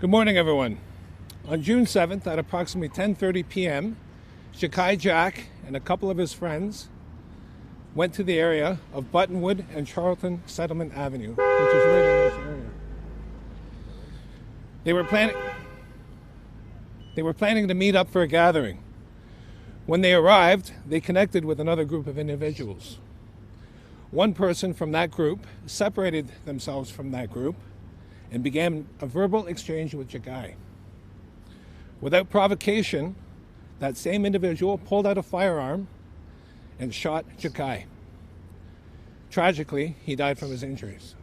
Good morning, everyone. On June 7th at approximately 10:30 p.m., Jahkai Jack and a couple of his friends went to the area of Buttonwood and Charlton Settlement Avenue, which is right in this area. They were planning to meet up for a gathering. When they arrived, they connected with another group of individuals. One person from that group separated themselves from that group and began a verbal exchange with Jahkai. Without provocation, that same individual pulled out a firearm and shot Jahkai. Tragically, he died from his injuries.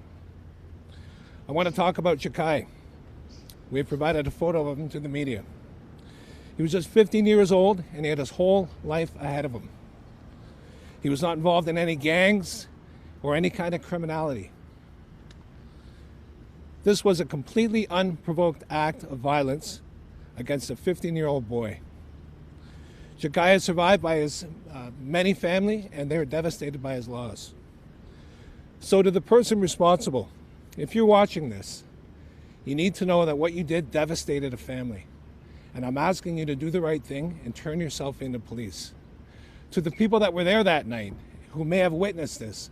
I want to talk about Jahkai. We have provided a photo of him to the media. He was just 15 years old and he had his whole life ahead of him. He was not involved in any gangs or any kind of criminality. This was a completely unprovoked act of violence against a 15-year-old boy. Jahkai is survived by his many family, and they are devastated by his loss. So to the person responsible, if you're watching this, you need to know that what you did devastated a family. And I'm asking you to do the right thing and turn yourself into police. To the people that were there that night, who may have witnessed this,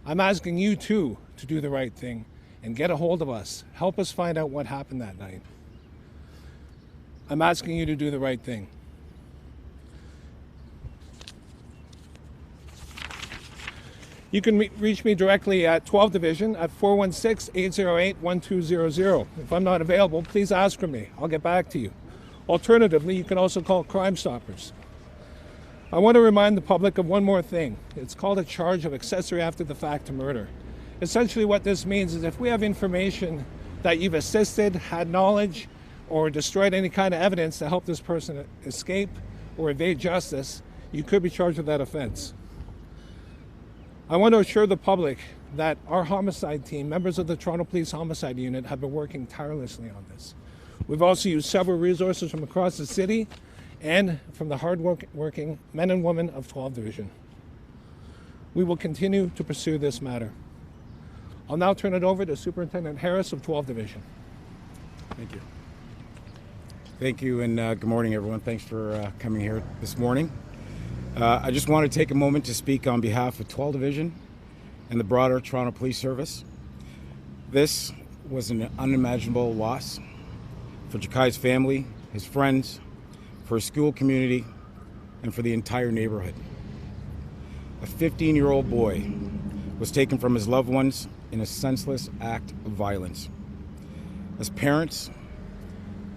I'm asking you too to do the right thing and get a hold of us. Help us find out what happened that night. I'm asking you to do the right thing. You can reach me directly at 12 Division at 416-808-1200. If I'm not available, please ask for me. I'll get back to you. Alternatively, you can also call Crime Stoppers. I want to remind the public of one more thing. It's called a charge of accessory after the fact to murder. Essentially what this means is if we have information that you've assisted, had knowledge, or destroyed any kind of evidence to help this person escape or evade justice, you could be charged with that offense. I want to assure the public that our homicide team, members of the Toronto Police Homicide Unit, have been working tirelessly on this. We've also used several resources from across the city and from the hard-working men and women of 12 Division. We will continue to pursue this matter. I'll now turn it over to Superintendent Harris of 12 Division. Thank you. Thank you, and good morning, everyone. Thanks for coming here this morning. I just want to take a moment to speak on behalf of 12 Division and the broader Toronto Police Service. This was an unimaginable loss for Jahkai's family, his friends, for his school community, and for the entire neighborhood. A 15-year-old boy was taken from his loved ones in a senseless act of violence. As parents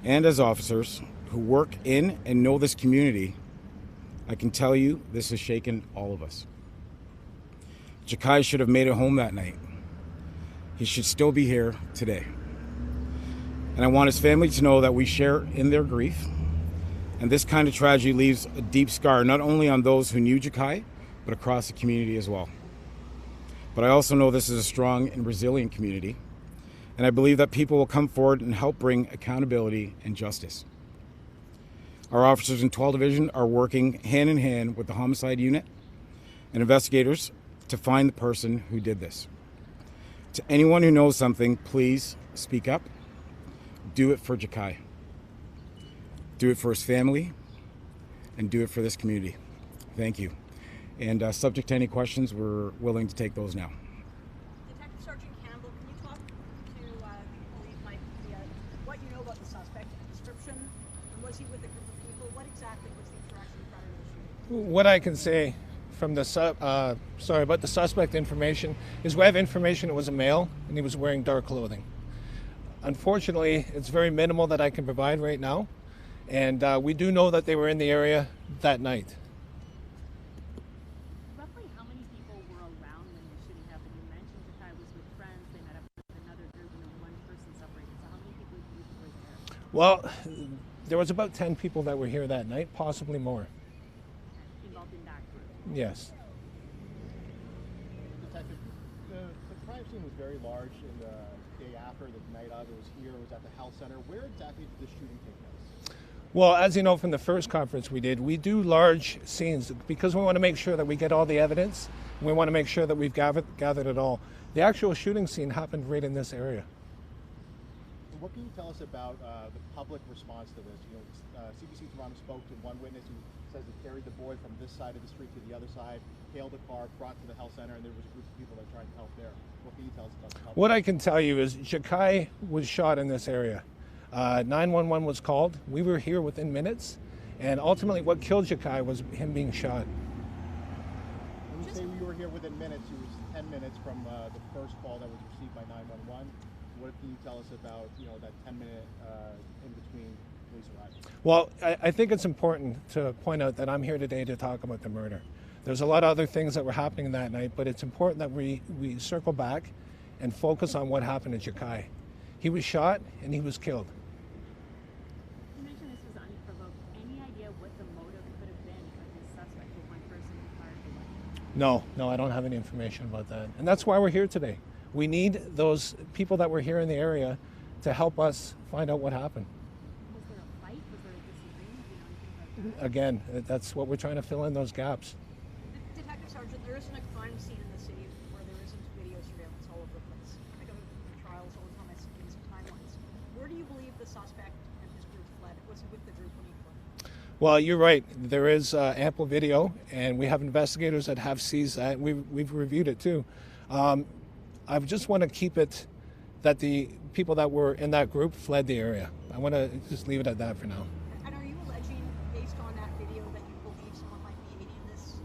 and as officers who work in and know this community, I can tell you this has shaken all of us. Jahkai should have made it home that night. He should still be here today. And I want his family to know that we share in their grief. And this kind of tragedy leaves a deep scar, not only on those who knew Jahkai, but across the community as well. But I also know this is a strong and resilient community, and I believe that people will come forward and help bring accountability and justice. Our officers in 12 Division are working hand in hand with the Homicide Unit and investigators to find the person who did this. To anyone who knows something, please speak up. Do it for Jahkai. Do it for his family, and do it for this community. Thank you. And subject to any questions, we're willing to take those now. Detective Sergeant Campbell, can you talk to the police, what you know about the suspect, a description, and was he with a group of people? What exactly was the interaction prior to the shooting? What I can say from the about the suspect information is we have information it was a male and he was wearing dark clothing. Unfortunately, it's very minimal that I can provide right now, and we do know that they were in the area that night. Well, there was about 10 people that were here that night, possibly more. Involved in that group? Yes. Detective, the crime scene was very large in the day after, the night of. It was here, it was at the health center. Where exactly did the shooting take place? Well, as you know from the first conference we did, we do large scenes because we want to make sure that we get all the evidence. We want to make sure that we've gathered it all. The actual shooting scene happened right in this area. what can you tell us about the public response to this? You know, CBC Toronto spoke to one witness who says they carried the boy from this side of the street to the other side, hailed a car, brought to the health center, and there was a group of people that tried to help there. What can you tell us about the public? What I can tell you is Jahkai was shot in this area. 911 was called. We were here within minutes, and ultimately what killed Jahkai was him being shot. When you say we were here within minutes, it was 10 minutes from the first call that was received by 911. What can you tell us about, you know, that 10-minute in between police arriving? Well, I think it's important to point out that I'm here today to talk about the murder. There's a lot of other things that were happening that night, but it's important that we circle back and focus on what happened to Jahkai. He was shot and he was killed. You mentioned this was unprovoked. Any idea what the motive could have been for this suspect, the one person who fired the weapon? No, I don't have any information about that. And that's why we're here today. We need those people that were here in the area to help us find out what happened. Was there a fight? Was there a disagreement? Do you know anything about that? Again, that's what we're trying to fill in those gaps. Detective Sergeant, there isn't a crime scene in the city where there isn't video surveillance all over the place. I go to trials all the time, I see these timelines. Where do you believe the suspect and his group fled? Was he with the group when he fled? Well, you're right. There is ample video, and we have investigators that have seized that. We've reviewed it too. I just want to keep it that the people that were in that group fled the area. I want to just leave it at that for now. And are you alleging, based on that video, that you believe someone might be aiding this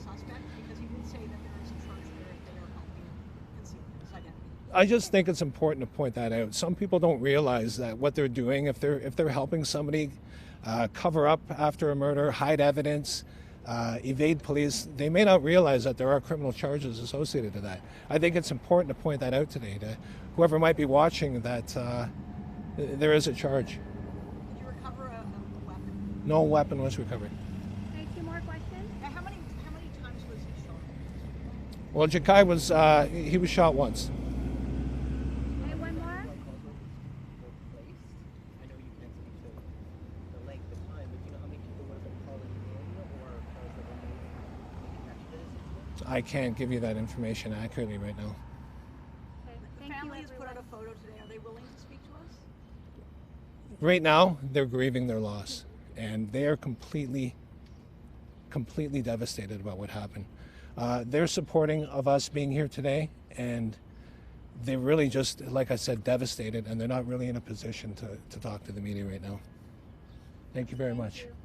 suspect? Because you did say that there is a charge there if they are helping conceal his identity. I just think it's important to point that out. Some people don't realize that what they're doing, if they're helping somebody cover up after a murder, hide evidence, evade police, they may not realize that there are criminal charges associated to that. I think it's important to point that out today to whoever might be watching that there is a charge. Did you recover a weapon? No weapon was recovered. Okay, 2 more questions. How many times was he shot? Well, Jahkai was he was shot once. Okay, 1 more. I know you can't speak to the length of time, but do you know how many people would have been called in the area or cars that were made in connection to this incident? I can't give you that information accurately right now. Okay, The thank you, family has put out everyone. a photo today. Are they willing to speak to us? Right now, they're grieving their loss, and they are completely devastated about what happened. They're supporting of us being here today, and they're really just, like I said, devastated, and they're not really in a position to talk to the media right now. Thank you very much. You.